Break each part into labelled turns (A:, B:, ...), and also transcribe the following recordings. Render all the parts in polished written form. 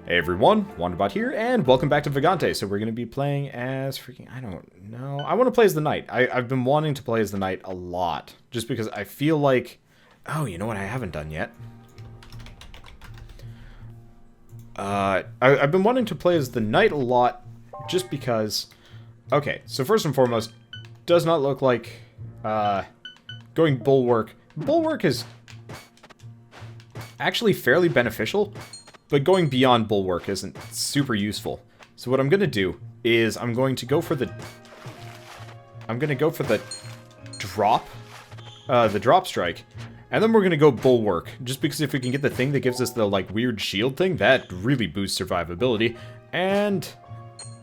A: Hey everyone, Wanderbot here, and welcome back to Vagante. So we're going to be playing as I don't know. I want to play as the knight. I've been wanting to play as the knight a lot, just because I feel like, oh, you know what I haven't done yet? I've been wanting to play as the knight a lot, just because, okay, so first and foremost, does not look like, going bulwark. Bulwark is actually fairly beneficial, but going beyond bulwark isn't super useful. So what I'm gonna do is I'm going to go for the drop, the drop strike, and then we're gonna go bulwark, just because if we can get the thing that gives us the like weird shield thing, that really boosts survivability. And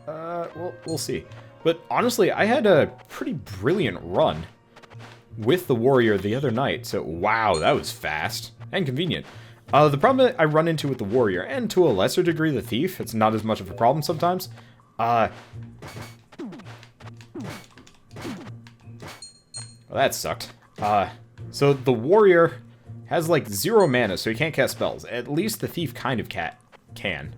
A: we'll see. But honestly, I had a pretty brilliant run with the warrior the other night. So wow, that was fast and convenient. The problem that I run into with the warrior, and to a lesser degree the thief, it's not as much of a problem sometimes. Well, that sucked. So the warrior has like 0 mana, so he can't cast spells. At least the thief kind of can.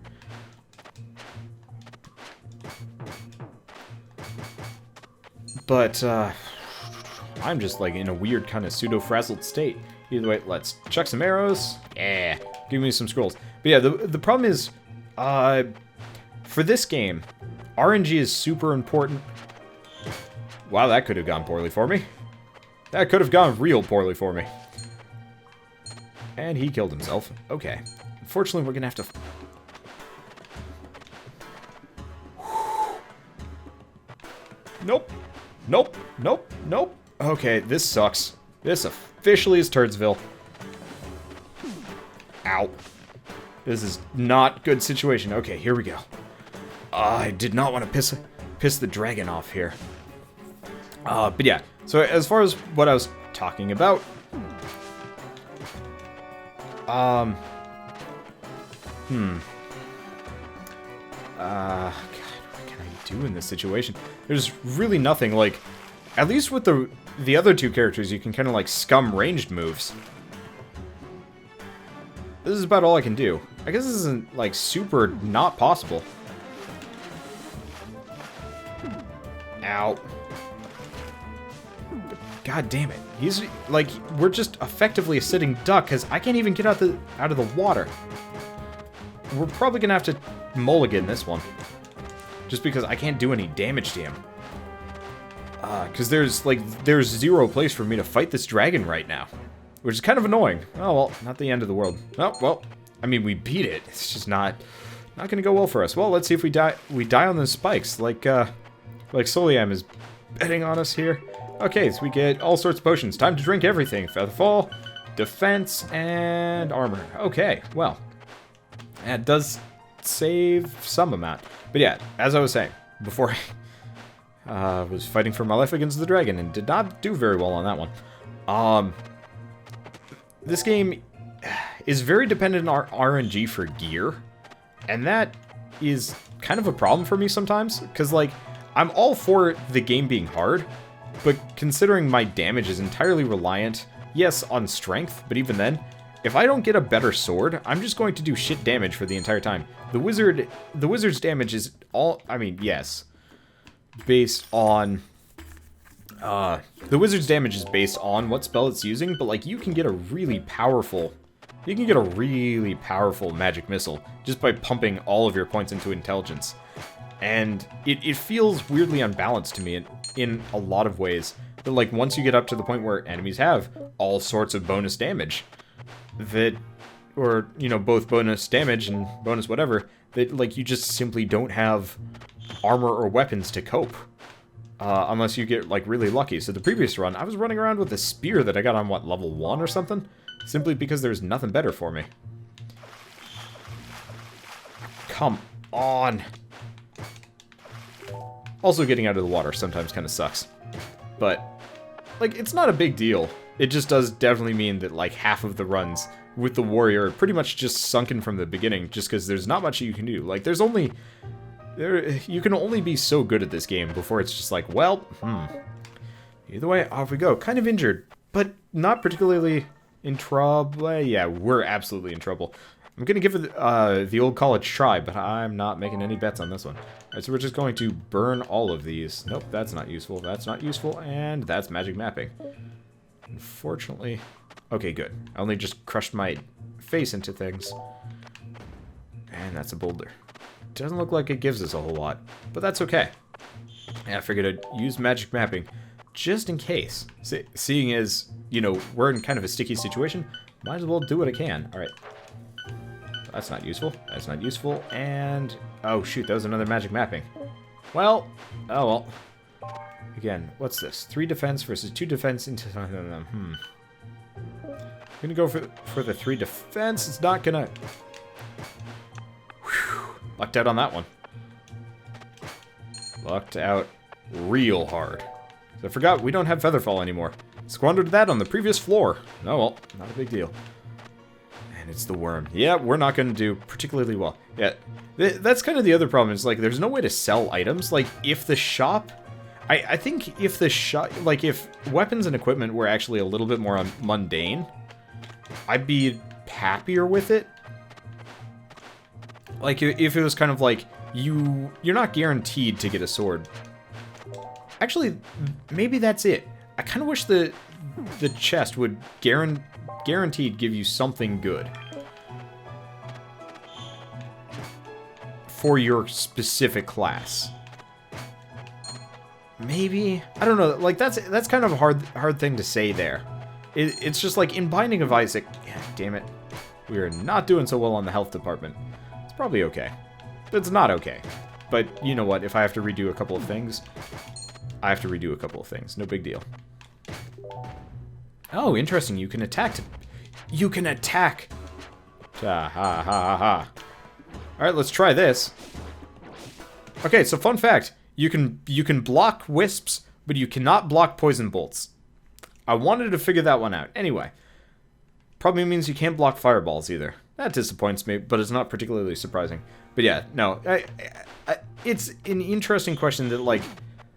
A: But, I'm just like in a weird kind of pseudo-frazzled state. Either way, let's chuck some arrows. Yeah, give me some scrolls. But yeah, the problem is, for this game, RNG is super important. Wow, that could have gone poorly for me. That could have gone real poorly for me. And he killed himself. Okay. Unfortunately, we're gonna have to... Nope. Nope. Nope. Nope. Okay, this sucks. This officially is Turdsville. Ow. This is not good situation. Okay, here we go. I did not want to piss the dragon off here. But yeah, so as far as what I was talking about, God, what can I do in this situation? There's really nothing, like, at least with the other two characters, you can kind of like scum ranged moves. This is about all I can do. I guess this isn't like super not possible. Ow. God damn it. He's like, we're just effectively a sitting duck because I can't even get out of the water. We're probably gonna have to mulligan this one, just because I can't do any damage to him. Because there's 0 place for me to fight this dragon right now. Which is kind of annoying. Oh, well, not the end of the world. Oh, well, I mean, we beat it. It's just not gonna go well for us. Well, let's see if we die on those spikes, like Soliam is betting on us here. Okay, so we get all sorts of potions. Time to drink everything. Featherfall, defense, and armor. Okay, well, that does save some amount. But yeah, as I was saying, before I was fighting for my life against the dragon and did not do very well on that one. This game is very dependent on RNG for gear, and that is kind of a problem for me sometimes, because, like, I'm all for the game being hard, but considering my damage is entirely reliant, yes, on strength, but even then, if I don't get a better sword, I'm just going to do shit damage for the entire time. The wizard's damage is all, I mean, yes, based on... the wizard's damage is based on what spell it's using, but like you can get a really powerful magic missile just by pumping all of your points into intelligence. And it feels weirdly unbalanced to me in a lot of ways. But like once you get up to the point where enemies have all sorts of bonus damage, or you know, both bonus damage and bonus whatever, that like you just simply don't have armor or weapons to cope. Unless you get, like, really lucky. So the previous run, I was running around with a spear that I got on, what, level 1 or something? Simply because there's nothing better for me. Come on. Also, getting out of the water sometimes kind of sucks. But, like, it's not a big deal. It just does definitely mean that, like, half of the runs with the warrior are pretty much just sunken from the beginning, just because there's not much you can do. Like, there's only... you can only be so good at this game before it's just like, well, either way, off we go. Kind of injured, but not particularly in trouble. Yeah, we're absolutely in trouble. I'm going to give it the old college try, but I'm not making any bets on this one. Alright, so we're just going to burn all of these. Nope, that's not useful. That's not useful, and that's magic mapping. Unfortunately... Okay, good. I only just crushed my face into things. And that's a boulder. Doesn't look like it gives us a whole lot, but that's okay. And I figured I'd use magic mapping just in case. Seeing as, you know, we're in kind of a sticky situation, might as well do what I can. Alright. That's not useful. That's not useful. And... oh, shoot. That was another magic mapping. Well. Oh, well. Again, what's this? 3 defense versus 2 defense into... I'm gonna go for the 3 defense. It's not gonna... Whew. Lucked out on that one. Lucked out real hard. I forgot we don't have Featherfall anymore. Squandered that on the previous floor. Oh well, not a big deal. And it's the worm. Yeah, we're not going to do particularly well. Yeah, that's kind of the other problem. Is like, there's no way to sell items. Like, if the shop... I think if the shop... like, if weapons and equipment were actually a little bit more mundane, I'd be happier with it. Like, if it was kind of like, you're not guaranteed to get a sword. Actually, maybe that's it. I kind of wish the chest would guaranteed give you something good for your specific class. Maybe, I don't know. Like, that's kind of a hard thing to say there. It's just like in Binding of Isaac. Yeah, damn it, we are not doing so well on the health department. It's probably okay. It's not okay. But you know what? If I have to redo a couple of things, I have to redo a couple of things. No big deal. Oh, interesting. You can attack. You can attack. Ha ha ha ha. Alright, let's try this. Okay, so fun fact. You can block wisps, but you cannot block poison bolts. I wanted to figure that one out. Anyway. Probably means you can't block fireballs either. That disappoints me, but it's not particularly surprising. But yeah, no. It's an interesting question that, like,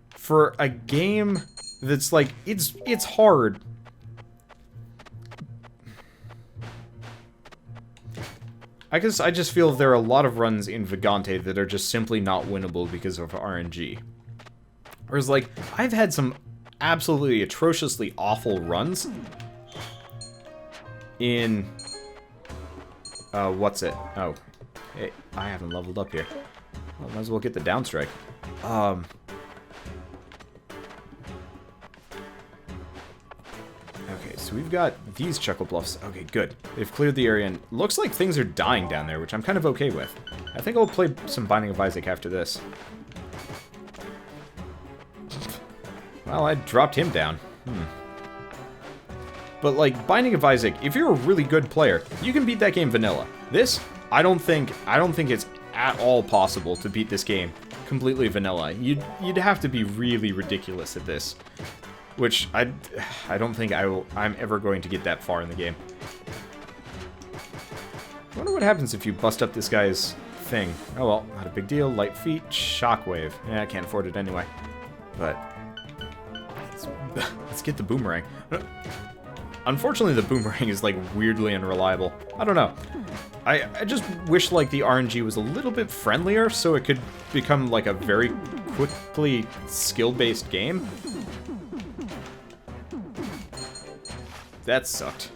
A: for a game that's like, it's hard. I guess I just feel there are a lot of runs in Vagante that are just simply not winnable because of RNG. Whereas, like, I've had some absolutely atrociously awful runs in... what's it? Oh. Hey, I haven't leveled up here. Well, might as well get the downstrike. Okay, so we've got these Chuckle Bluffs. Okay, good. They've cleared the area, and looks like things are dying down there, which I'm kind of okay with. I think I'll play some Binding of Isaac after this. Well, I dropped him down. But, like, Binding of Isaac, if you're a really good player, you can beat that game vanilla. This, I don't think it's at all possible to beat this game completely vanilla. You'd have to be really ridiculous at this. Which, I don't think I'm ever going to get that far in the game. I wonder what happens if you bust up this guy's thing. Oh well, not a big deal. Light feet, shockwave. Yeah, I can't afford it anyway. But, let's get the boomerang. Unfortunately, the boomerang is, like, weirdly unreliable. I don't know. I just wish, like, the RNG was a little bit friendlier so it could become, like, a very quickly skill-based game. That sucked.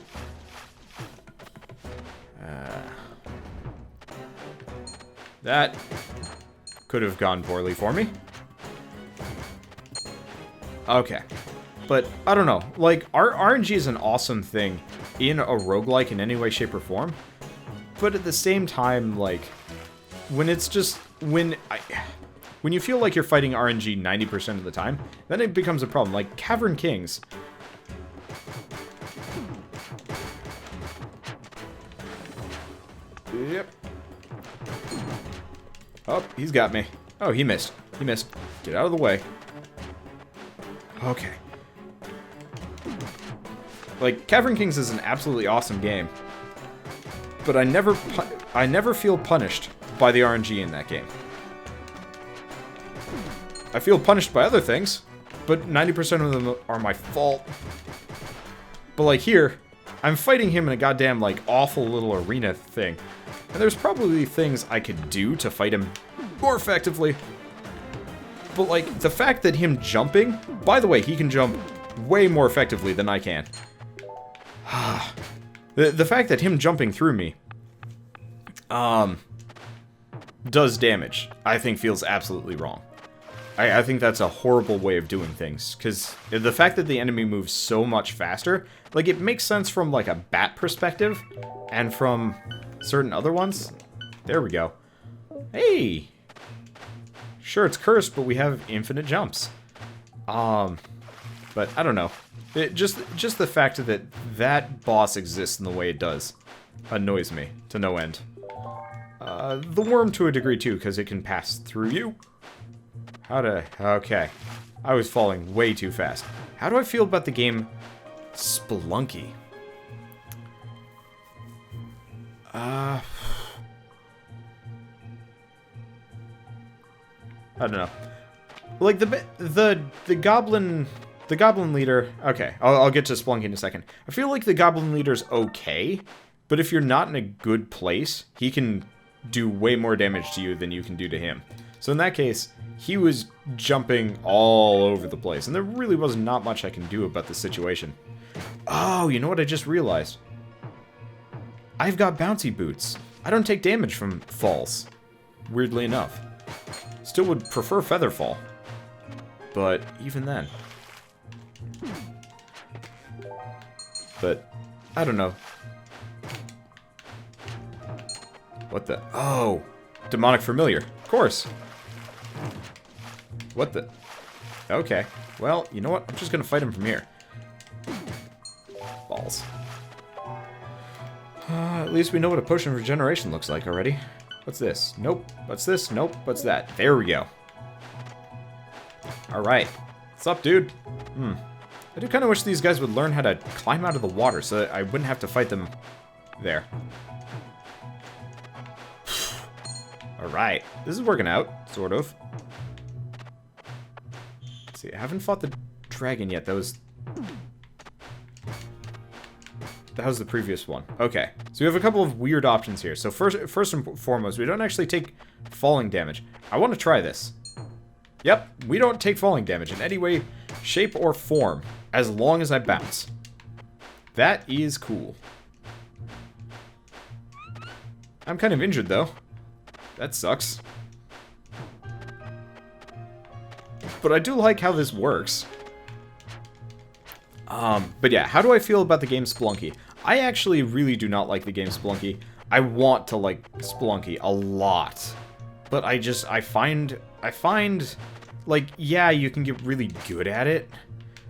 A: That could have gone poorly for me. Okay. But, I don't know. Like, RNG is an awesome thing in a roguelike in any way, shape, or form. But at the same time, like, when it's just... When you feel like you're fighting RNG 90% of the time, then it becomes a problem. Like, Cavern Kings... Yep. Oh, he's got me. Oh, he missed. He missed. Get out of the way. Okay. Like, Cavern Kings is an absolutely awesome game. But I never feel punished by the RNG in that game. I feel punished by other things, but 90% of them are my fault. But like here, I'm fighting him in a goddamn, like, awful little arena thing. And there's probably things I could do to fight him more effectively. But, like, the fact that him jumping... By the way, he can jump way more effectively than I can. The fact that him jumping through me... does damage, I think feels absolutely wrong. I think that's a horrible way of doing things, because the fact that the enemy moves so much faster, like, it makes sense from, like, a bat perspective, and from certain other ones. There we go. Hey! Sure, it's cursed, but we have infinite jumps. But I don't know. Just the fact that that boss exists in the way it does annoys me to no end. The worm to a degree, too, because it can pass through you. Okay. I was falling way too fast. How do I feel about the game Spelunky? I don't know. Like, the goblin leader... Okay, I'll get to Spelunky in a second. I feel like the goblin leader's okay, but if you're not in a good place, he can do way more damage to you than you can do to him. So in that case, he was jumping all over the place, and there really was not much I can do about the situation. Oh, you know what I just realized? I've got bouncy boots. I don't take damage from falls, weirdly enough. Still would prefer feather fall, but even then. But, I don't know. What the? Oh! Demonic Familiar. Of course. What the? Okay. Well, you know what? I'm just gonna fight him from here. Balls. At least we know what a potion of regeneration looks like already. What's this? Nope. What's this? Nope. What's that? There we go. Alright. What's up, dude? I do kind of wish these guys would learn how to climb out of the water so that I wouldn't have to fight them there. Alright. This is working out, sort of. Let's see, I haven't fought the dragon yet. That was the previous one. Okay. So we have a couple of weird options here. So first and foremost, we don't actually take falling damage. I want to try this. Yep, we don't take falling damage in any way, shape, or form, as long as I bounce. That is cool. I'm kind of injured, though. That sucks. But I do like how this works. But yeah, how do I feel about the game Spelunky? I actually really do not like the game Spelunky. I want to like Spelunky a lot. But I find, like, yeah, you can get really good at it.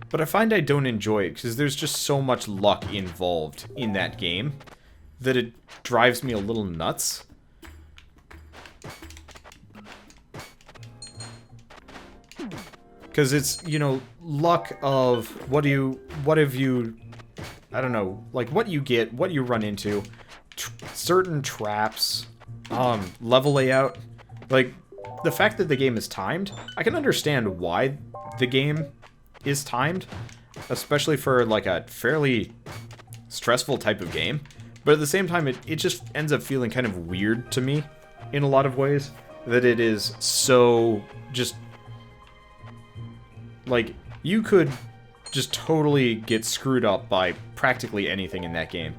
A: But I find I don't enjoy it, because there's just so much luck involved in that game that it drives me a little nuts. Because it's, you know, luck of what have you, I don't know, like what you get, what you run into, certain traps, level layout. Like, the fact that the game is timed, I can understand why the game is timed, especially for like a fairly stressful type of game. But at the same time, it just ends up feeling kind of weird to me in a lot of ways, that it is so just... Like, you could just totally get screwed up by practically anything in that game.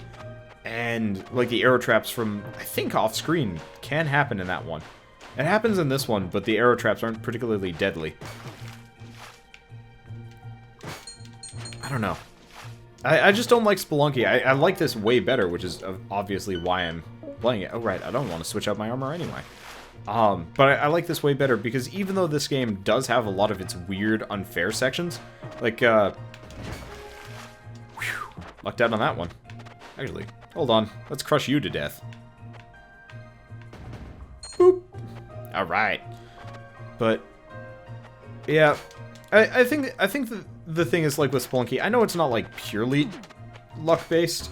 A: And, like, the arrow traps from, I think, off-screen can happen in that one. It happens in this one, but the arrow traps aren't particularly deadly. I don't know. I just don't like Spelunky. I like this way better, which is obviously why I'm playing it. Oh, right, I don't want to switch out my armor anyway. But I like this way better, because even though this game does have a lot of its weird, unfair sections, like, whew, lucked out on that one. Actually, hold on. Let's crush you to death. Boop. Alright. But, yeah, I think the thing is, like, with Spelunky, I know it's not, like, purely luck-based.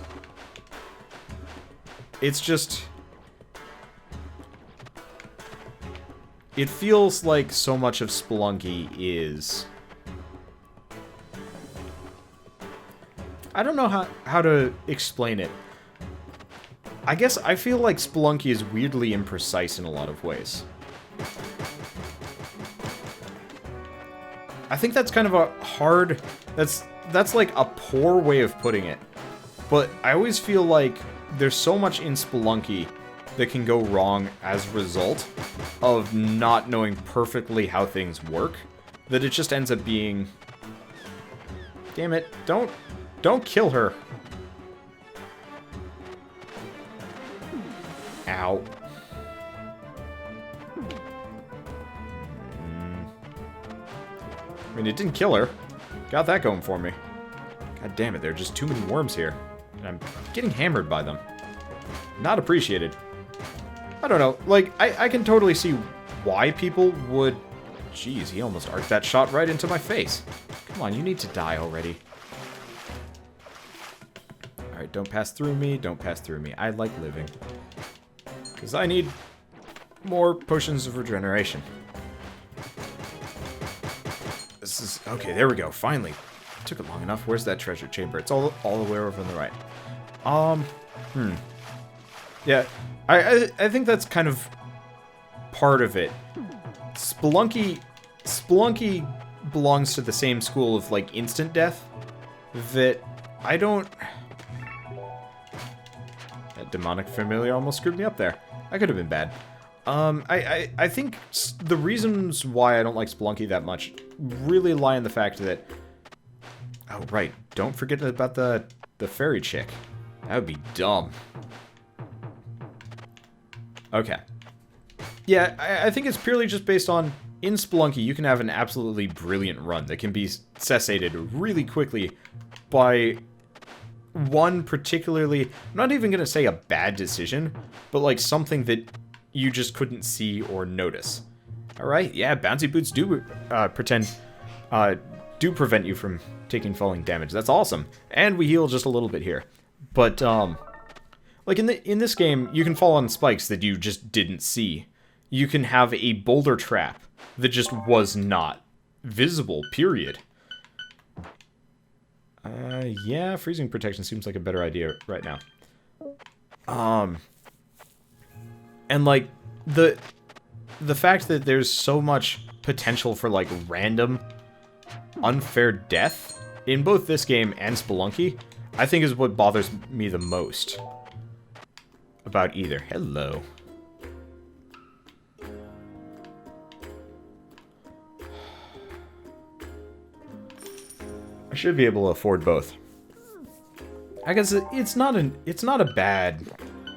A: It's just... It feels like so much of Spelunky is... I don't know how to explain it. I guess I feel like Spelunky is weirdly imprecise in a lot of ways. I think that's kind of a hard... That's like a poor way of putting it. But I always feel like there's so much in Spelunky that can go wrong as a result of not knowing perfectly how things work, that it just ends up being... Damn it, don't kill her. Ow. I mean, it didn't kill her. Got that going for me. God damn it, there are just too many worms here. And I'm getting hammered by them. Not appreciated. I don't know, like, I can totally see why people would... Jeez, he almost arced that shot right into my face. Come on, you need to die already. Alright, don't pass through me, don't pass through me. I like living. Because I need more potions of regeneration. This is... Okay, there we go, finally. Took it long enough. Where's that treasure chamber? It's all the way over on the right. Yeah, I think that's kind of part of it. Spelunky belongs to the same school of, like, instant death that I don't... That demonic familiar almost screwed me up there. That could have been bad. I think the reasons why I don't like Spelunky that much really lie in the fact that... Oh, right. Don't forget about the fairy chick. That would be dumb. Okay. Yeah, I think it's purely just based on, in Spelunky, you can have an absolutely brilliant run that can be cessated really quickly by one particularly, I'm not even going to say a bad decision, but like something that you just couldn't see or notice. Alright, yeah, bouncy boots do do prevent you from taking falling damage. That's awesome. And we heal just a little bit here. But, like in this game, you can fall on spikes that you just didn't see. You can have a boulder trap that just was not visible, period. Yeah, freezing protection seems like a better idea right now. And like, the fact that there's so much potential for like random, unfair death in both this game and Spelunky, I think is what bothers me the most about either. Hello. I should be able to afford both. I guess it's not a bad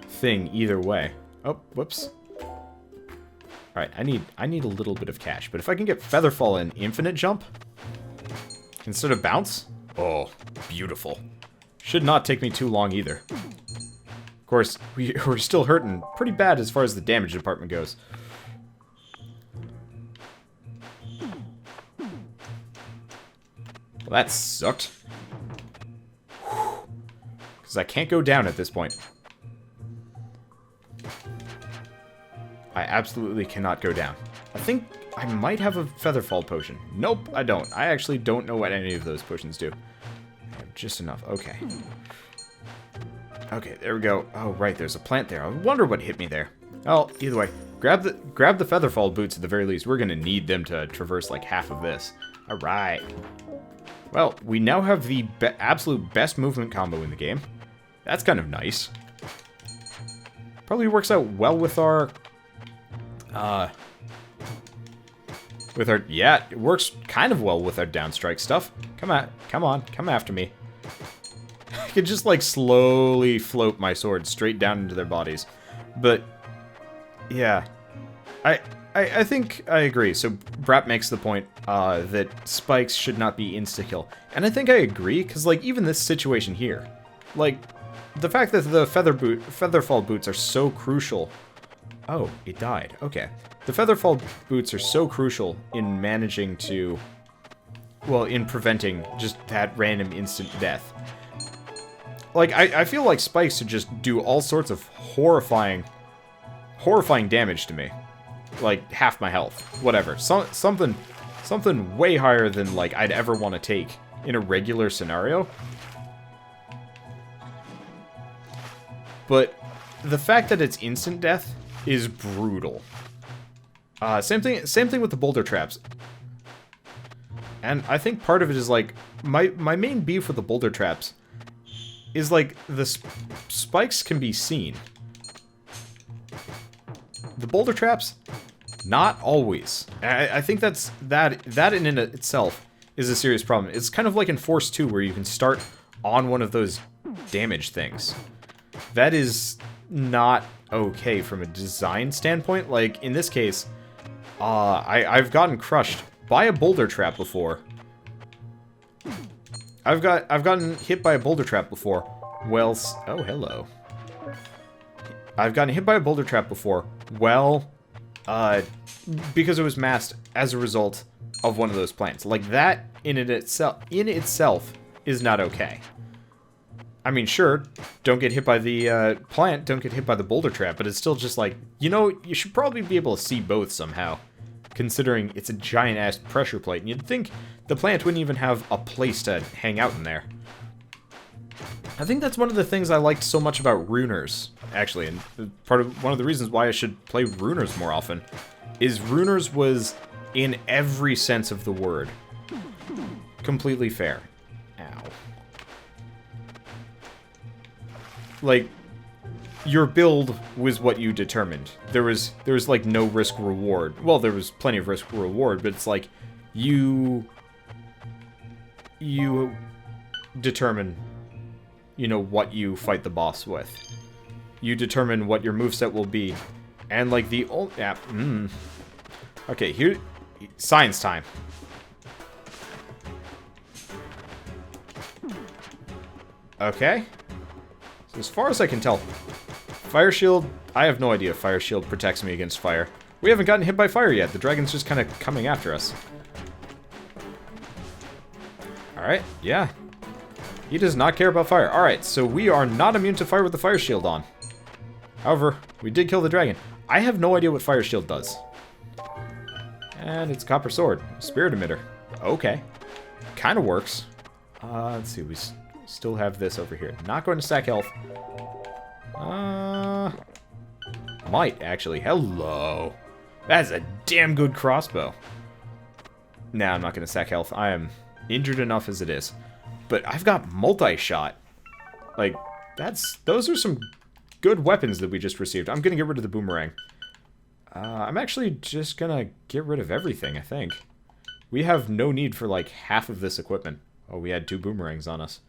A: thing either way. Oh, whoops. Alright, I need a little bit of cash, but if I can get Featherfall and Infinite Jump instead of Bounce, oh, beautiful. Should not take me too long either. Of course, we're still hurting pretty bad as far as the damage department goes. Well, that sucked. Because I can't go down at this point. I absolutely cannot go down. I think I might have a Featherfall potion. Nope, I don't. I actually don't know what any of those potions do. Just enough. Okay. Okay, there we go. Oh, right, there's a plant there. I wonder what hit me there. Oh, either way, grab the Featherfall boots at the very least. We're gonna need them to traverse like half of this. All right. Well, we now have the absolute best movement combo in the game. That's kind of nice. Probably works out well with our... yeah, it works kind of well with our downstrike stuff. Come on, come after me. I could just, like, slowly float my sword straight down into their bodies. But, yeah. I think I agree. So, Brap makes the point that spikes should not be insta-kill. And I think I agree, because, like, even this situation here, like, the fact that the Featherfall boots are so crucial... Oh, it died. Okay. The Featherfall boots are so crucial in managing to... Well, in preventing just that random instant death. Like, I feel like spikes should just do all sorts of horrifying damage to me. Like, half my health. Whatever. Something way higher than, like, I'd ever want to take in a regular scenario. But the fact that it's instant death is brutal. Same thing with the boulder traps. And I think part of it is, like, my main beef with the boulder traps is, like, the spikes can be seen. The boulder traps, not always. I think that in itself is a serious problem. It's kind of like in Force 2, where you can start on one of those damage things. That is not okay from a design standpoint. Like, in this case, I've gotten crushed by a boulder trap before. I've gotten hit by a boulder trap before. Well, oh, hello. I've gotten hit by a boulder trap before. Well, because it was masked as a result of one of those plants. Like, that in itself is not okay. I mean, sure, don't get hit by the plant, don't get hit by the boulder trap, but it's still just like, you know, you should probably be able to see both somehow, considering it's a giant-ass pressure plate, and you'd think the plant wouldn't even have a place to hang out in there. I think that's one of the things I liked so much about Runers, actually, and one of the reasons why I should play Runers more often, is Runers was, in every sense of the word, completely fair. Ow. Like, your build was what you determined. There was like no risk reward. Well, there was plenty of risk reward, but it's like you determine, you know, what you fight the boss with. You determine what your moveset will be. And like the old Okay, here, science time. Okay. So as far as I can tell, Fire Shield, I have no idea if Fire Shield protects me against fire. We haven't gotten hit by fire yet. The dragon's just kind of coming after us. Alright, yeah. He does not care about fire. Alright, so we are not immune to fire with the Fire Shield on. However, we did kill the dragon. I have no idea what Fire Shield does. And it's Copper Sword. Spirit Emitter. Okay. Kind of works. Let's see, we still have this over here. Not going to sack health. Might, actually. Hello. That's a damn good crossbow. Nah, I'm not going to sack health. I am injured enough as it is. But I've got multi-shot. Like, those are some good weapons that we just received. I'm going to get rid of the boomerang. I'm actually just going to get rid of everything, I think. We have no need for, like, half of this equipment. Oh, we had 2 boomerangs on us.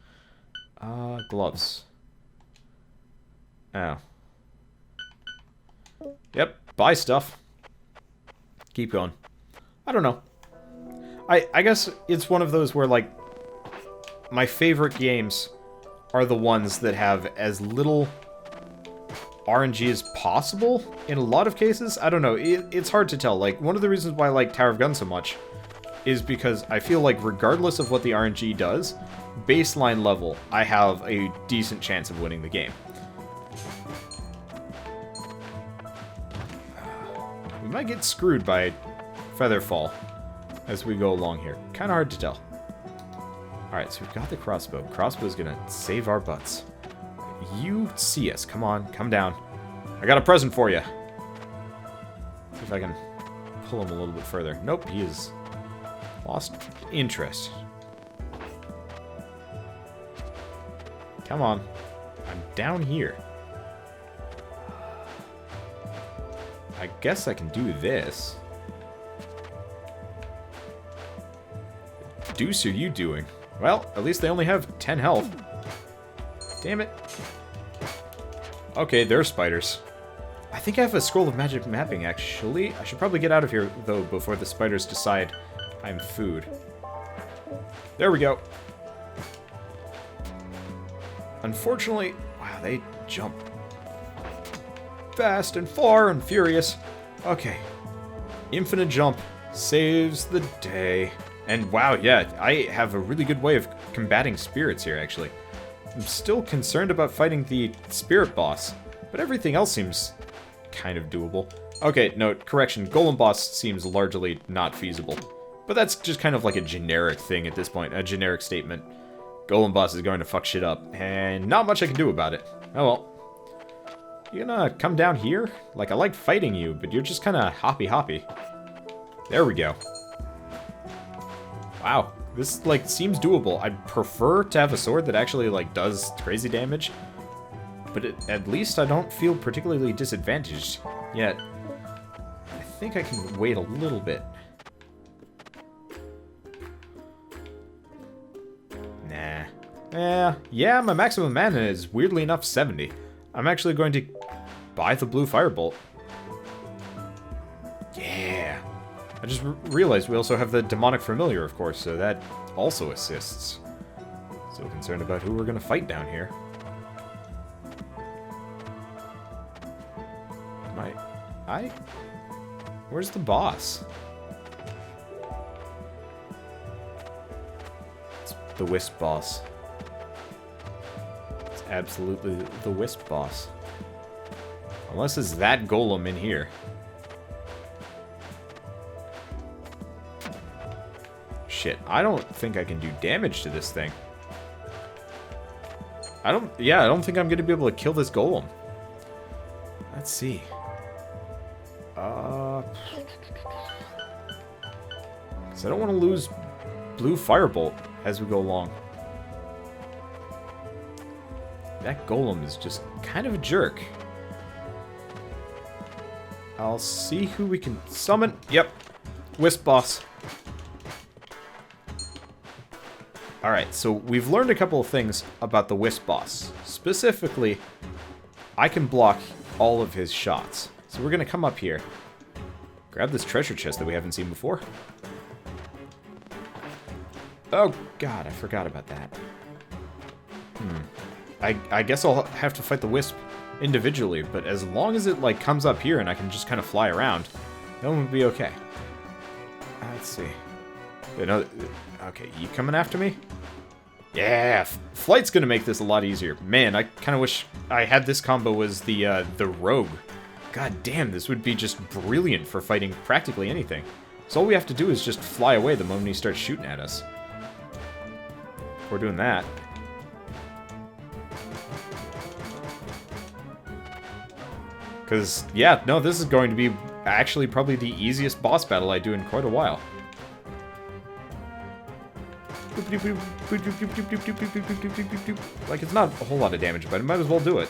A: Gloves. Oh. Yep, buy stuff. Keep going. I don't know. I guess it's one of those where, like, my favorite games are the ones that have as little RNG as possible in a lot of cases. I don't know. It's hard to tell. Like, one of the reasons why I like Tower of Gun so much is because I feel like regardless of what the RNG does, baseline level, I have a decent chance of winning the game. We might get screwed by Featherfall as we go along here. Kind of hard to tell. Alright, so we've got the crossbow. Crossbow's gonna save our butts. You see us. Come on, come down. I got a present for you. See if I can pull him a little bit further. Nope, he is lost interest. Come on. I'm down here. I guess I can do this. The deuce are you doing? Well, at least they only have 10 health. Damn it. Okay, they're spiders. I think I have a scroll of magic mapping, actually. I should probably get out of here, though, before the spiders decide I'm food. There we go. Unfortunately, wow, they jump fast and far and furious. Okay. Infinite jump saves the day. And wow, yeah, I have a really good way of combating spirits here, actually. I'm still concerned about fighting the spirit boss, but everything else seems kind of doable. Okay, no, correction, golem boss seems largely not feasible. But that's just kind of like a generic thing at this point, a generic statement. Golem boss is going to fuck shit up, and not much I can do about it. Oh well. You gonna come down here? Like, I like fighting you, but you're just kind of hoppy. There we go. Wow. This, like, seems doable. I'd prefer to have a sword that actually, like, does crazy damage. But at least I don't feel particularly disadvantaged yet. I think I can wait a little bit. Nah. Yeah, my maximum mana is weirdly enough 70. I'm actually going to buy the blue firebolt. Yeah. I just realized we also have the demonic familiar, of course, so that also assists. So concerned about who we're going to fight down here. Where's the boss? It's the Wisp boss. It's absolutely the Wisp boss. Unless it's that golem in here. Shit, I don't think I can do damage to this thing. I don't think I'm gonna be able to kill this golem. Let's see. Because I don't want to lose blue firebolt as we go along. That golem is just kind of a jerk. I'll see who we can summon. Yep. Wisp boss. Alright, so we've learned a couple of things about the Wisp boss. Specifically, I can block all of his shots. So we're going to come up here. Grab this treasure chest that we haven't seen before. Oh, God, I forgot about that. I guess I'll have to fight the Wisp individually, but as long as it, like, comes up here and I can just kind of fly around, that one would be okay. Let's see. Okay, you coming after me? Yeah, flight's gonna make this a lot easier. Man, I kind of wish I had this combo as the rogue. God damn, this would be just brilliant for fighting practically anything. So all we have to do is just fly away the moment he starts shooting at us. If we're doing that. Because, yeah, no, this is going to be actually probably the easiest boss battle I do in quite a while. Like, it's not a whole lot of damage, but I might as well do it.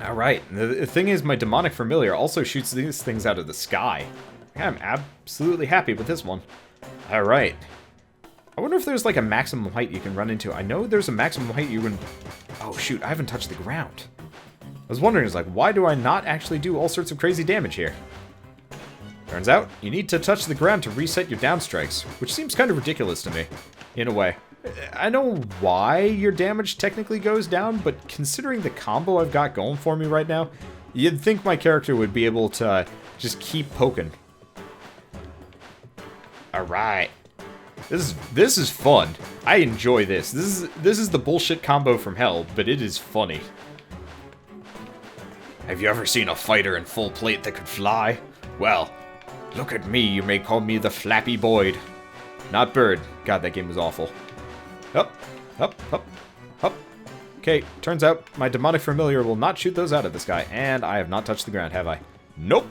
A: Alright, the thing is, my demonic familiar also shoots these things out of the sky. I'm absolutely happy with this one. Alright. I wonder if there's, like, a maximum height you can run into. I know there's a maximum height you can... Oh, shoot, I haven't touched the ground. I was wondering, like, why do I not actually do all sorts of crazy damage here? Turns out, you need to touch the ground to reset your down strikes, which seems kind of ridiculous to me, in a way. I know why your damage technically goes down, but considering the combo I've got going for me right now, you'd think my character would be able to just keep poking. Alright. This is fun. I enjoy this. This is the bullshit combo from hell, but it is funny. Have you ever seen a fighter in full plate that could fly? Well, look at me, you may call me the Flappy Boyd. Not Bird. God, that game was awful. Up, up, up, up. Okay, turns out my demonic familiar will not shoot those out of the sky, and I have not touched the ground, have I? Nope.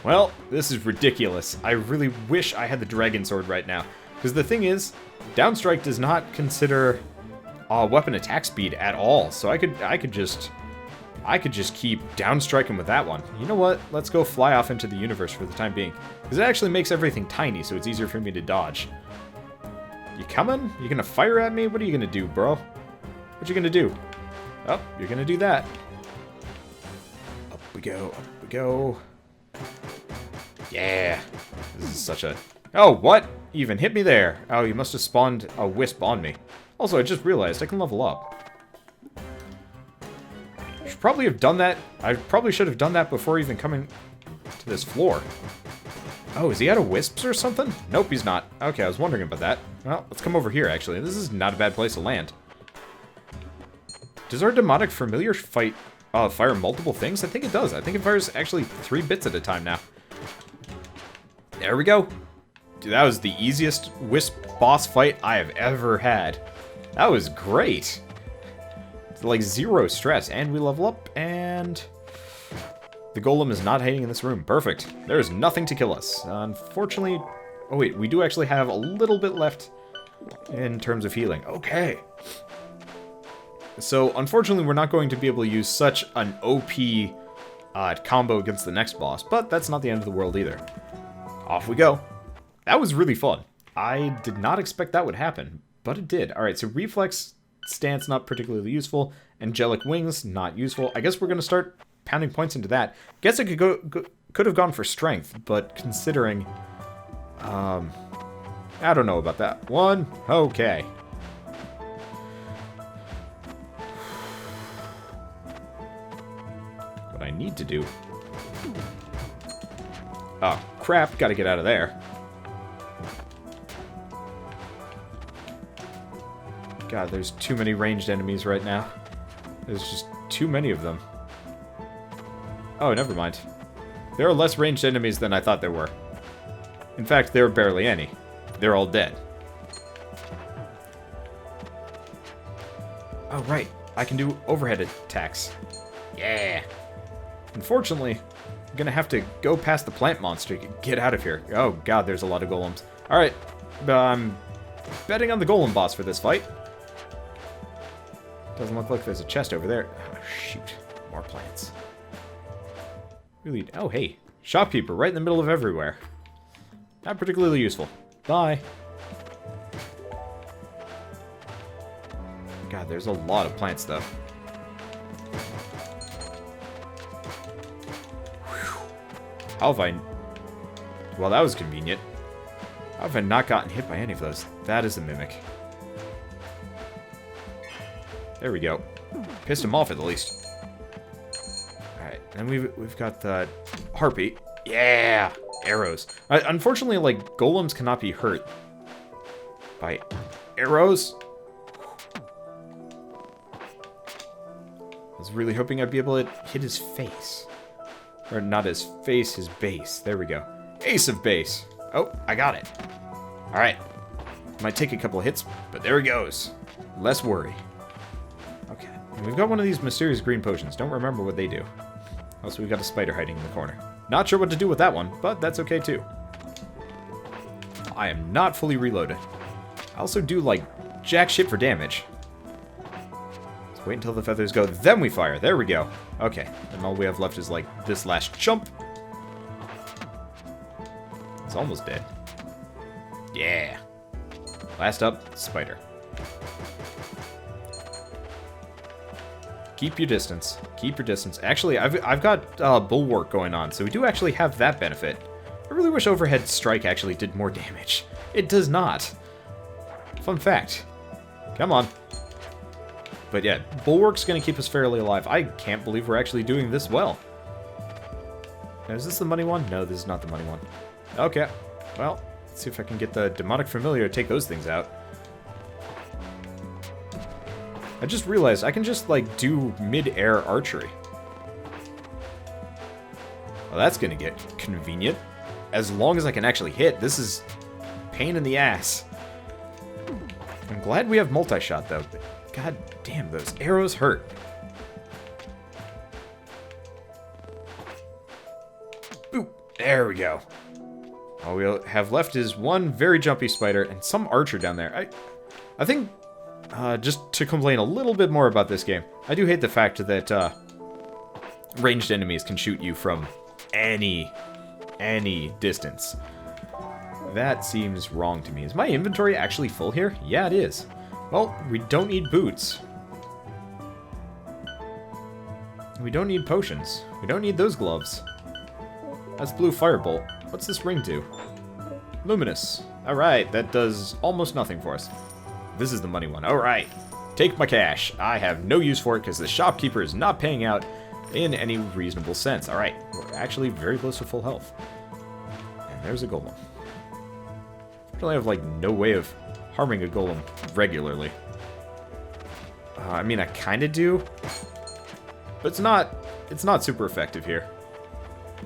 A: Well, this is ridiculous. I really wish I had the dragon sword right now. Because the thing is, downstrike does not consider weapon attack speed at all, so I could just keep downstriking with that one. You know what? Let's go fly off into the universe for the time being. Because it actually makes everything tiny, so it's easier for me to dodge. You coming? You gonna fire at me? What are you gonna do, bro? What you gonna do? Oh, you're gonna do that. Up we go, up we go. Yeah. This is such a... Oh, what? You even hit me there. Oh, you must have spawned a wisp on me. Also, I just realized I can level up. Should probably have done that. I probably should have done that before even coming to this floor. Oh, is he out of wisps or something? Nope, he's not. Okay, I was wondering about that. Well, let's come over here, actually. This is not a bad place to land. Does our demonic familiar fire multiple things? I think it does. I think it fires actually 3 bits at a time now. There we go. Dude, that was the easiest wisp boss fight I have ever had. That was great. It's like 0 stress. And we level up, and and the golem is not hiding in this room. Perfect. There is nothing to kill us. Unfortunately... Oh, wait. We do actually have a little bit left in terms of healing. Okay. So, unfortunately, we're not going to be able to use such an OP combo against the next boss, but that's not the end of the world either. Off we go. That was really fun. I did not expect that would happen, but it did. Alright, so reflex stance, not particularly useful. Angelic wings, not useful. I guess we're going to start pounding points into that. Guess I could have gone for strength, but considering... I don't know about that. One, okay. What I need to do... Oh, crap, gotta get out of there. God, there's too many ranged enemies right now. There's just too many of them. Oh, never mind. There are less ranged enemies than I thought there were. In fact, there are barely any. They're all dead. Oh, right. I can do overhead attacks. Yeah. Unfortunately, I'm gonna have to go past the plant monster to get out of here. Oh, God, there's a lot of golems. Alright. I'm betting on the golem boss for this fight. Doesn't look like there's a chest over there. Oh, shoot. More plants. Really? Oh, hey. Shopkeeper right in the middle of everywhere. Not particularly useful. Bye. God, there's a lot of plants, though. Whew. How have I... Well, that was convenient. How have I not gotten hit by any of those? That is a mimic. There we go. Pissed him off, at least. Alright, and we've got the harpy. Yeah! Arrows. Unfortunately, like, golems cannot be hurt by arrows. I was really hoping I'd be able to hit his face. Or not his face, his base. There we go. Ace of base. Oh, I got it. Alright. Might take a couple of hits, but there he goes. Less worry. Okay. And we've got one of these mysterious green potions. Don't remember what they do. Also, we've got a spider hiding in the corner. Not sure what to do with that one, but that's okay too. I am not fully reloaded. I also do, like, jack shit for damage. Let's wait until the feathers go, then we fire. There we go. Okay, and all we have left is, like, this last jump. It's almost dead. Yeah. Last up, spider. Keep your distance. Keep your distance. Actually, I've got bulwark going on, so we do actually have that benefit. I really wish overhead strike actually did more damage. It does not. Fun fact. Come on. But yeah, bulwark's gonna keep us fairly alive. I can't believe we're actually doing this well. Now, is this the money one? No, this is not the money one. Okay. Well, let's see if I can get the demonic familiar to take those things out. I just realized I can just, like, do mid-air archery. Well, that's gonna get convenient. As long as I can actually hit. This is pain in the ass. I'm glad we have multi-shot, though. But God damn, those arrows hurt. Boop. There we go. All we have left is one very jumpy spider and some archer down there. I think... just to complain a little bit more about this game, I do hate the fact that ranged enemies can shoot you from any distance. That seems wrong to me. Is my inventory actually full here? Yeah, it is. Well, we don't need boots. We don't need potions. We don't need those gloves. That's blue firebolt. What's this ring do? Luminous. Alright, that does almost nothing for us. This is the money one. Alright. Take my cash. I have no use for it because the shopkeeper is not paying out in any reasonable sense. Alright. We're actually very close to full health. And there's a golem. I have, like, no way of harming a golem regularly. I mean, I kind of do. But it's not super effective here.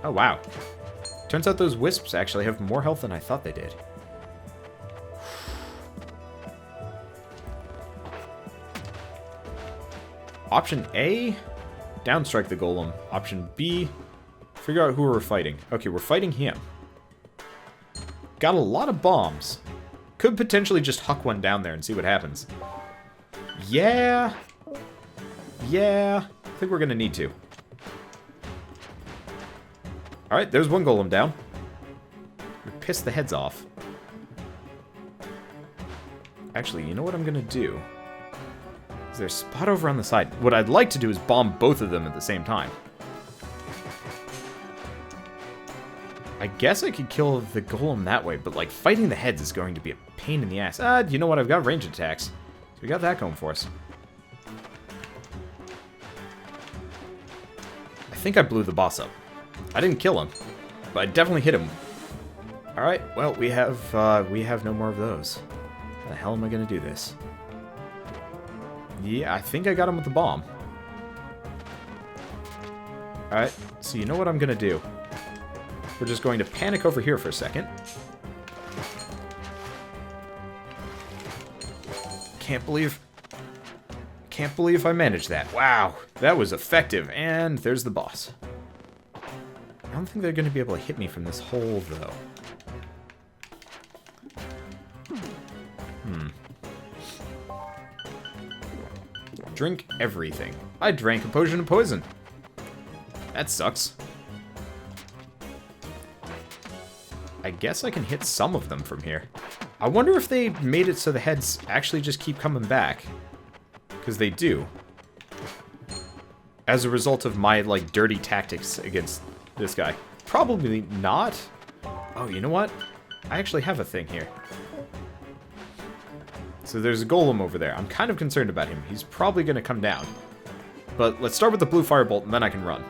A: Oh, wow. Turns out those wisps actually have more health than I thought they did. Option A? downstrike the golem. Option B, figure out who we're fighting. Okay, we're fighting him. Got a lot of bombs. Could potentially just huck one down there and see what happens. Yeah. Yeah. I think we're going to need to. Alright, there's one golem down. We pissed the heads off. Actually, you know what I'm going to do? Is there a spot over on the side? What I'd like to do is bomb both of them at the same time. I guess I could kill the golem that way, but like fighting the heads is going to be a pain in the ass. You know what? I've got ranged attacks. So we got that going for us. I think I blew the boss up. I didn't kill him, but I definitely hit him. Alright, well, we have no more of those. How the hell am I going to do this? Yeah, I think I got him with the bomb. Alright, so you know what I'm going to do? We're just going to panic over here for a second. Can't believe I managed that. Wow, that was effective. And there's the boss. I don't think they're going to be able to hit me from this hole, though. Drink everything. I drank a potion of poison. That sucks. I guess I can hit some of them from here. I wonder if they made it so the heads actually just keep coming back. Because they do. As a result of my, like, dirty tactics against this guy. Probably not. Oh, you know what? I actually have a thing here. So there's a golem over there. I'm kind of concerned about him. He's probably going to come down. But let's start with the blue firebolt, and then I can run.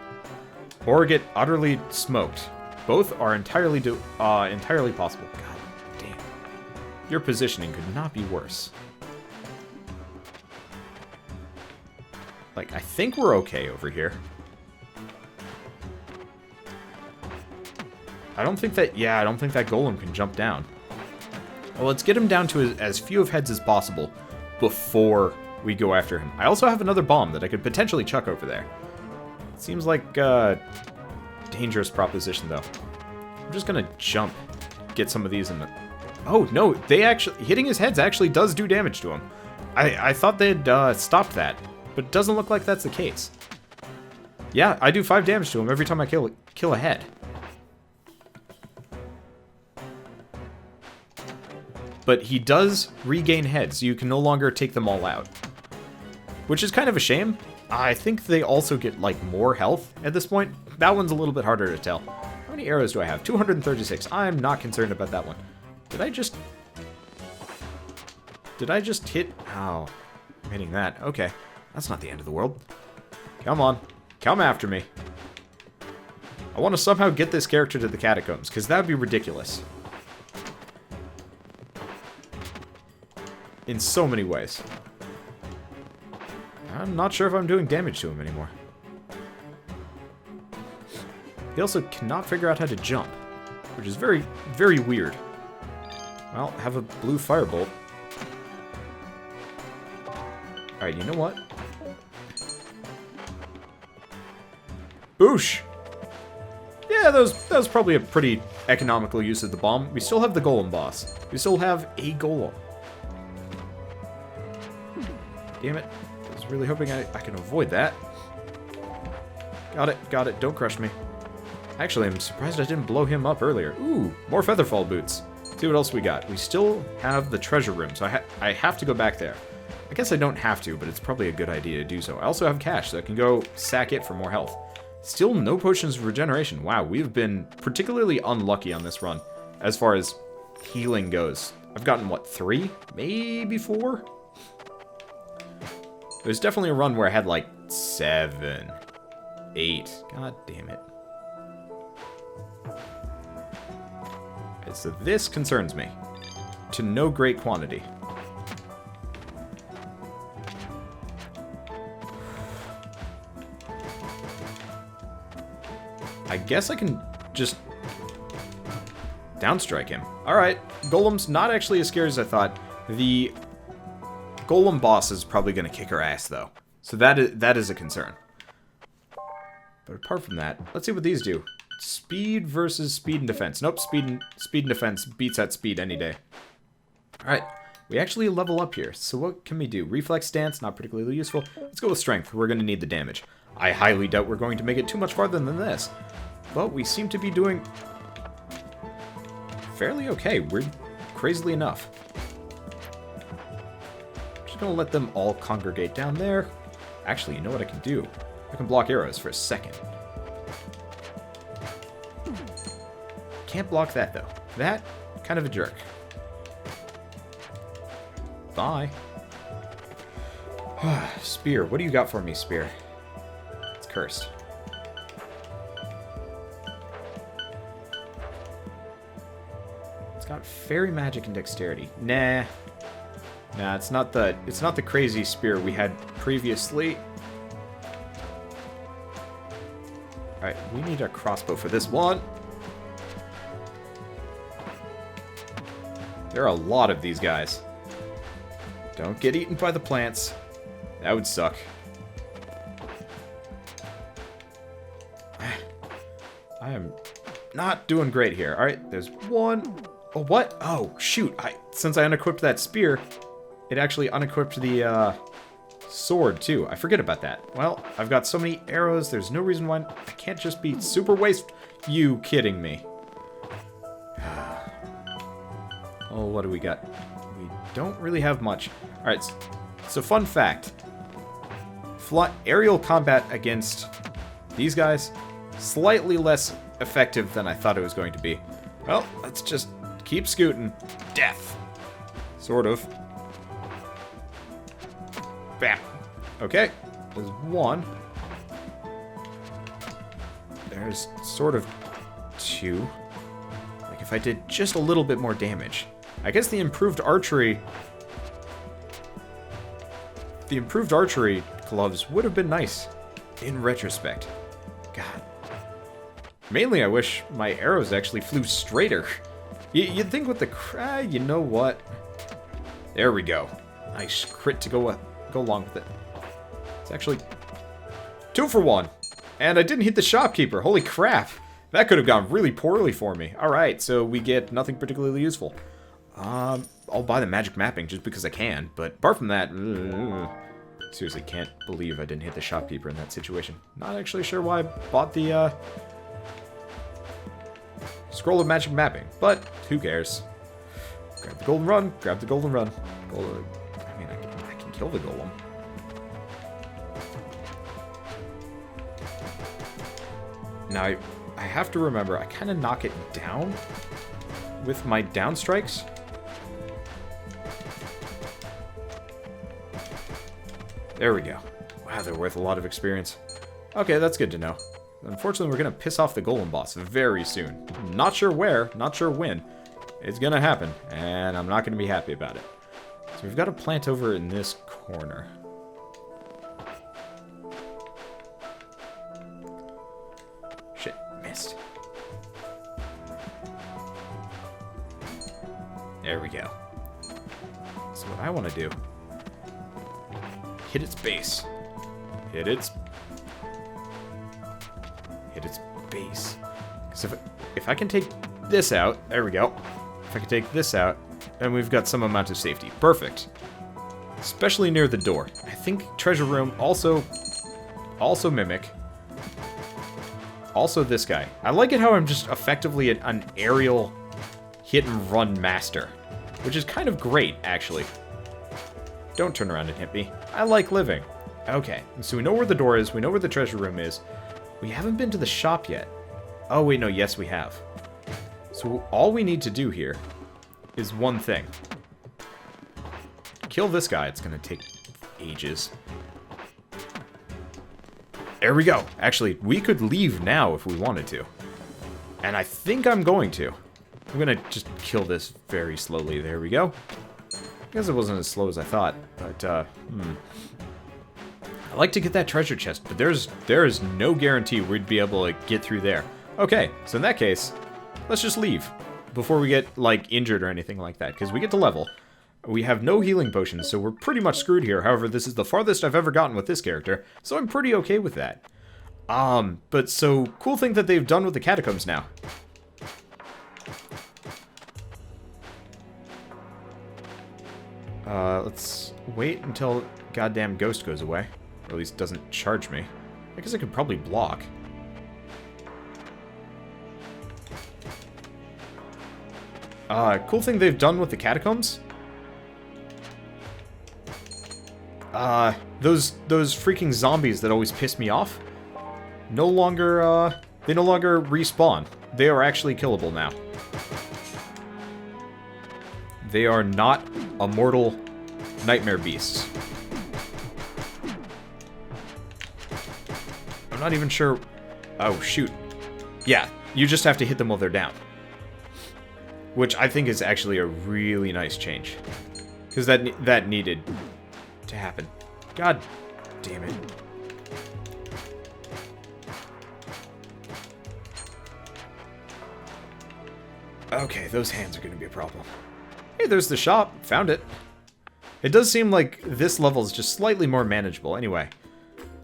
A: Or get utterly smoked. Both are entirely possible. God damn. Your positioning could not be worse. Like, I think we're okay over here. I don't think that golem can jump down. Well, let's get him down to as few of heads as possible before we go after him. I also have another bomb that I could potentially chuck over there. It seems like a dangerous proposition, though. I'm just gonna jump, get some of these in the... Oh, no, hitting his heads actually does do damage to him. I thought they'd stopped that, but it doesn't look like that's the case. Yeah, I do 5 damage to him every time I kill a head. But he does regain heads, so you can no longer take them all out. Which is kind of a shame. I think they also get, like, more health at this point. That one's a little bit harder to tell. How many arrows do I have? 236. I'm not concerned about that one. Did I just hit... Oh, I'm hitting that. Okay. That's not the end of the world. Come on. Come after me. I want to somehow get this character to the catacombs, because that would be ridiculous. In so many ways. I'm not sure if I'm doing damage to him anymore. He also cannot figure out how to jump, which is very, very weird. Well, have a blue firebolt. Alright, you know what? Boosh! Yeah, that was probably a pretty economical use of the bomb. We still have the golem boss. We still have a golem. Damn it. I was really hoping I can avoid that. Got it. Don't crush me. Actually, I'm surprised I didn't blow him up earlier. Ooh, more Featherfall boots. Let's see what else we got. We still have the treasure room, so I have to go back there. I guess I don't have to, but it's probably a good idea to do so. I also have cash, so I can go sack it for more health. Still no potions of regeneration. Wow, we've been particularly unlucky on this run as far as healing goes. I've gotten, what, 3? Maybe 4? There's definitely a run where I had, like, 7, 8. God damn it. Okay, so this concerns me. To no great quantity. I guess I can just downstrike him. Alright, Golem's not actually as scary as I thought. The golem boss is probably going to kick our ass, though. So that is a concern. But apart from that, let's see what these do. Speed versus speed and defense. Nope, speed and defense beats that speed any day. Alright, we actually level up here. So what can we do? Reflex stance, not particularly useful. Let's go with strength. We're going to need the damage. I highly doubt we're going to make it too much farther than this. But we seem to be doing fairly okay. We're crazily enough. Just going to let them all congregate down there. Actually, you know what I can do? I can block arrows for a second. Can't block that, though. That, kind of a jerk. Bye. Spear. What do you got for me, Spear? It's cursed. It's got fairy magic and dexterity. Nah. Nah, it's not the crazy spear we had previously. Alright, we need a crossbow for this one. There are a lot of these guys. Don't get eaten by the plants. That would suck. I am not doing great here. Alright, there's one. Oh, what? Oh, shoot. Since I unequipped that spear, it actually unequipped the sword, too. I forget about that. Well, I've got so many arrows, there's no reason why I can't just be super waste. You kidding me? Oh, what do we got? We don't really have much. Alright, so fun fact. Aerial combat against these guys, slightly less effective than I thought it was going to be. Well, let's just keep scooting. Death. Sort of. Bam. Okay, there's one. There's sort of two. Like if I did just a little bit more damage. I guess the improved archery gloves would have been nice in retrospect. God. Mainly I wish my arrows actually flew straighter. You'd think with the you know what? There we go. Nice crit to go along with it. It's actually 2 for 1. And I didn't hit the shopkeeper. Holy crap. That could have gone really poorly for me. Alright, so we get nothing particularly useful. I'll buy the magic mapping just because I can, but apart from that, seriously can't believe I didn't hit the shopkeeper in that situation. Not actually sure why I bought the, scroll of magic mapping, but who cares? Grab the golden run, grab the golden run. I mean, I can kill the golem. Now, I have to remember, I kind of knock it down with my down strikes. There we go. Wow, they're worth a lot of experience. Okay, that's good to know. Unfortunately, we're going to piss off the golem boss very soon. Not sure where, not sure when. It's going to happen, and I'm not going to be happy about it. So we've got a plant over in this corner. Shit, missed. There we go. So what I want to do... hit its base. Hit its base. Because if I can take this out, there we go. If I can take this out, then we've got some amount of safety. Perfect. Especially near the door. I think treasure room also mimic. Also this guy. I like it how I'm just effectively an aerial hit and run master, which is kind of great, actually. Don't turn around and hit me. I like living. Okay, so we know where the door is. We know where the treasure room is. We haven't been to the shop yet. Oh, wait, no, yes, we have. So all we need to do here is one thing. Kill this guy. It's going to take ages. There we go. Actually, we could leave now if we wanted to. And I think I'm going to. I'm going to just kill this very slowly. There we go. I guess it wasn't as slow as I thought, but, I like to get that treasure chest, but there is no guarantee we'd be able to get through there. Okay, so in that case, let's just leave before we get, like, injured or anything like that, because we get to level. We have no healing potions, so we're pretty much screwed here. However, this is the farthest I've ever gotten with this character, so I'm pretty okay with that. But so, cool thing that they've done with the catacombs now. Let's wait until goddamn ghost goes away. Or at least doesn't charge me. I guess I could probably block. Cool thing they've done with the catacombs. Those freaking zombies that always piss me off. No longer, they no longer respawn. They are actually killable now. They are not immortal nightmare beasts. I'm not even sure... Oh, shoot. Yeah, you just have to hit them while they're down. Which I think is actually a really nice change. Because that needed to happen. God damn it. Okay, those hands are going to be a problem. Hey, there's the shop. Found it. It does seem like this level is just slightly more manageable. Anyway,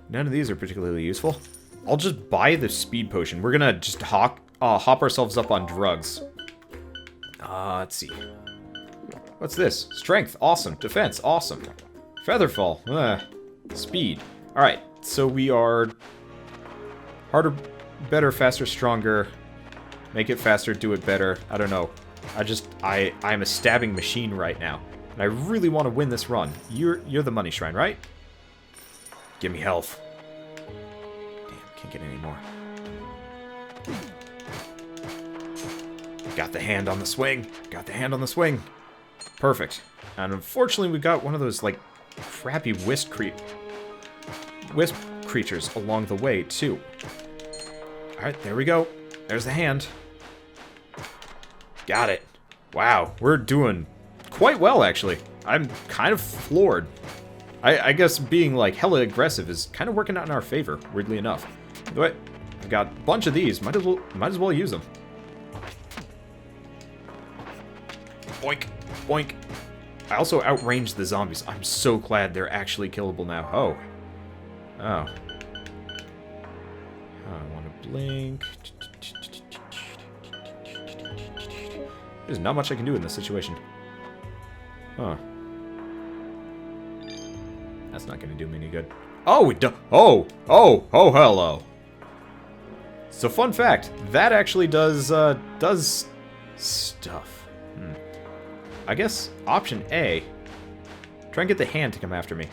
A: none of these are particularly useful. I'll just buy the speed potion. We're going to just hop ourselves up on drugs. Let's see. What's this? Strength. Awesome. Defense. Awesome. Featherfall. Speed. Alright, so we are harder, better, faster, stronger. Make it faster, do it better. I don't know. I'm a stabbing machine right now. And I really want to win this run. You're the money shrine, right? Give me health. Damn, can't get any more. Got the hand on the swing. Got the hand on the swing. Perfect. And unfortunately, we got one of those, like, crappy wisp creatures along the way, too. Alright, there we go. There's the hand. Got it. Wow, we're doing quite well, actually. I'm kind of floored. I guess being, like, hella aggressive is kind of working out in our favor, weirdly enough. But I've got a bunch of these. Might as well use them. Boink. Boink. I also outranged the zombies. I'm so glad they're actually killable now. Oh. Oh. I want to blink. There's not much I can do in this situation. Huh. That's not going to do me any good. Oh, it does. Oh, hello. So, fun fact, that actually does stuff. I guess option A, try and get the hand to come after me.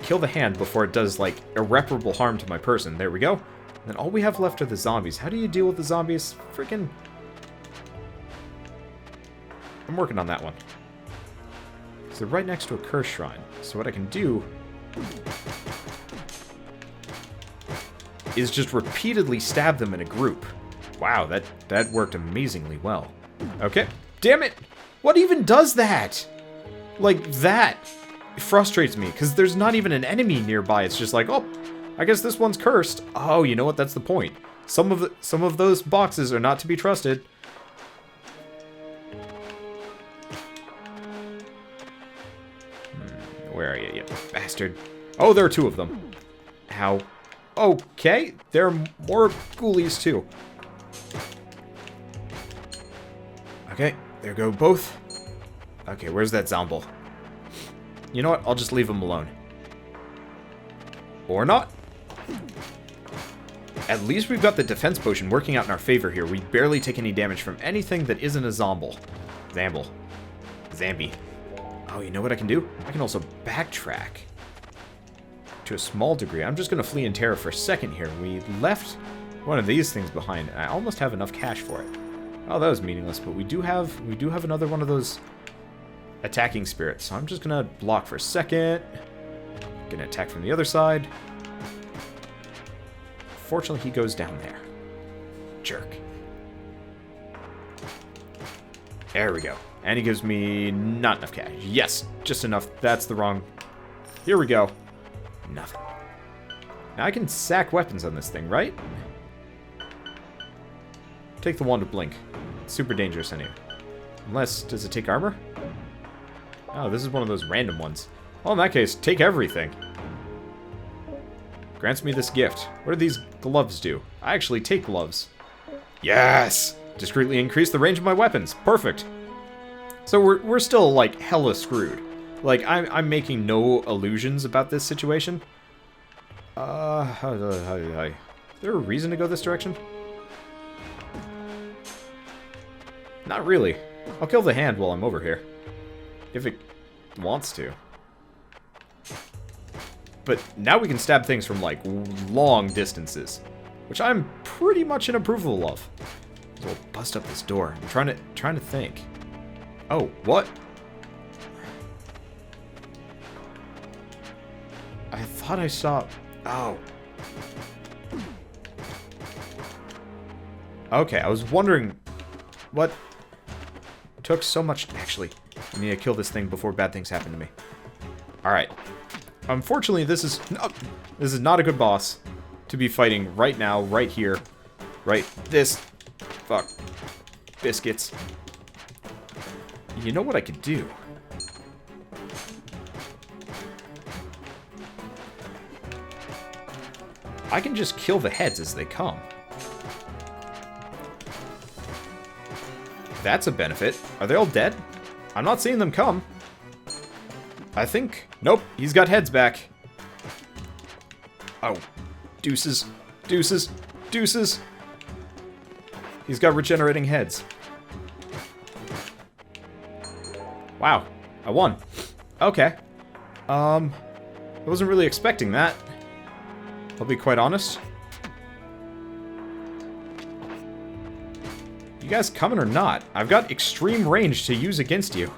A: Kill the hand before it does, like, irreparable harm to my person. There we go. And then all we have left are the zombies. How do you deal with the zombies? Freaking... I'm working on that one. So they're right next to a curse shrine. So what I can do is just repeatedly stab them in a group. Wow, that worked amazingly well. Okay. Damn it! What even does that? Like, that frustrates me, because there's not even an enemy nearby. It's just like, oh, I guess this one's cursed. Oh, you know what? That's the point. Some of those boxes are not to be trusted. Where are you, you bastard? Oh, there are two of them. How? Okay, there are more ghoulies, too. Okay, there go both. Okay, where's that zombie? You know what? I'll just leave him alone. Or not. At least we've got the defense potion working out in our favor here. We barely take any damage from anything that isn't a zombie. Zambi. Oh, you know what I can do? I can also backtrack. To a small degree. I'm just going to flee in terror for a second here. We left one of these things behind, and I almost have enough cash for it. Oh, that was meaningless, but we do have another one of those attacking spirits. So I'm just going to block for a second. Going to attack from the other side. Fortunately, he goes down there. Jerk. There we go. And he gives me not enough cash. Yes, just enough. That's the wrong... Here we go. Nothing. Now I can sack weapons on this thing, right? Take the wand of blink. It's super dangerous anyway. Unless, does it take armor? Oh, this is one of those random ones. Well, in that case, take everything. Grants me this gift. What do these gloves do? I actually take gloves. Yes! Discreetly increase the range of my weapons. Perfect. So we're still, like, hella screwed. Like, I'm making no illusions about this situation. Is there a reason to go this direction? Not really. I'll kill the hand while I'm over here. If it wants to. But now we can stab things from, like, long distances. Which I'm pretty much in approval of. So we'll bust up this door. I'm trying to think. Oh, what? I thought I saw... Oh. Okay, I was wondering what took so much... Actually, I need to kill this thing before bad things happen to me. Alright. Unfortunately, this is not a good boss to be fighting right now, right here. Right this. Fuck. Biscuits. You know what I could do? I can just kill the heads as they come. That's a benefit. Are they all dead? I'm not seeing them come. I think... Nope, he's got heads back. Oh. Deuces. Deuces. Deuces. He's got regenerating heads. Wow. I won. Okay. I wasn't really expecting that. I'll be quite honest. You guys coming or not? I've got extreme range to use against you.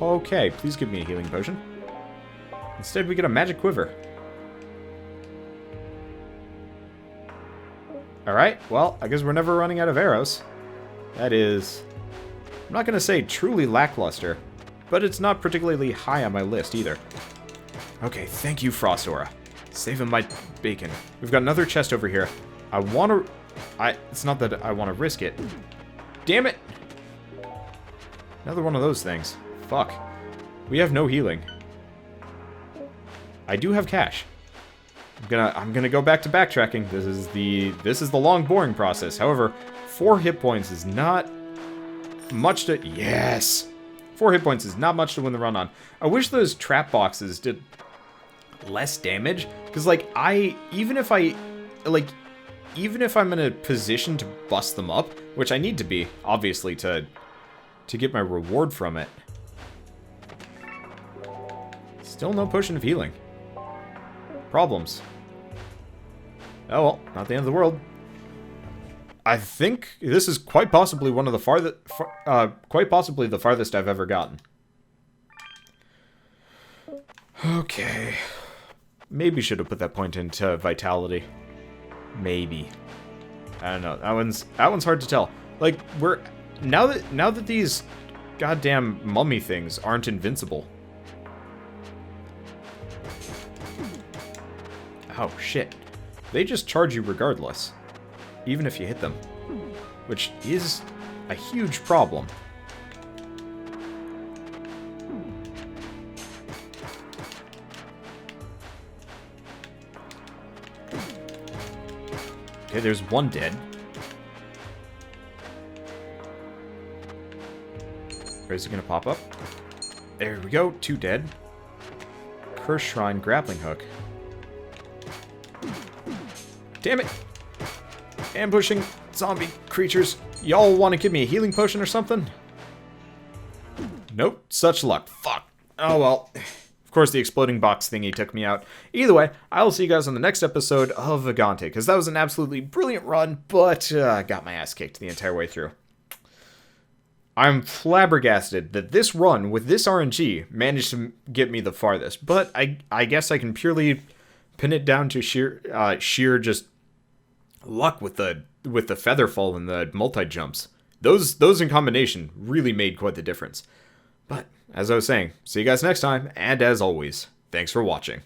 A: Okay, please give me a healing potion. Instead, we get a magic quiver. Alright, well, I guess we're never running out of arrows. That is... I'm not going to say truly lackluster, but it's not particularly high on my list either. Okay, thank you, Frost Aura. Saving my bacon. We've got another chest over here. I want to... It's not that I want to risk it. Damn it! Another one of those things. Fuck. We have no healing. I do have cash. I'm gonna go back to backtracking. This is the long, boring process. However, 4 hit points is not much to... Yes! 4 hit points is not much to win the run on. I wish those trap boxes did less damage. Because, like, even if I'm in a position to bust them up, which I need to be, obviously, to get my reward from it. Still no potion of healing. Problems. Oh well, not the end of the world. I think this is quite possibly one of the quite possibly the farthest I've ever gotten. Okay. Maybe should have put that point into vitality. Maybe. I don't know. That one's hard to tell. Like, now that these goddamn mummy things aren't invincible. Oh shit. They just charge you regardless, even if you hit them, which is a huge problem. Okay, there's one dead. Where's it gonna pop up? There we go, 2 dead. Curse Shrine grappling hook. Damn it! Ambushing zombie creatures. Y'all want to give me a healing potion or something? Nope, such luck. Fuck. Oh well. Of course, the exploding box thingy took me out. Either way, I will see you guys on the next episode of Vagante, because that was an absolutely brilliant run, but I got my ass kicked the entire way through. I'm flabbergasted that this run with this RNG managed to get me the farthest, but I guess I can purely pin it down to sheer just luck with the featherfall and the multi-jumps. Those in combination really made quite the difference. But, as I was saying, see you guys next time, and as always, thanks for watching.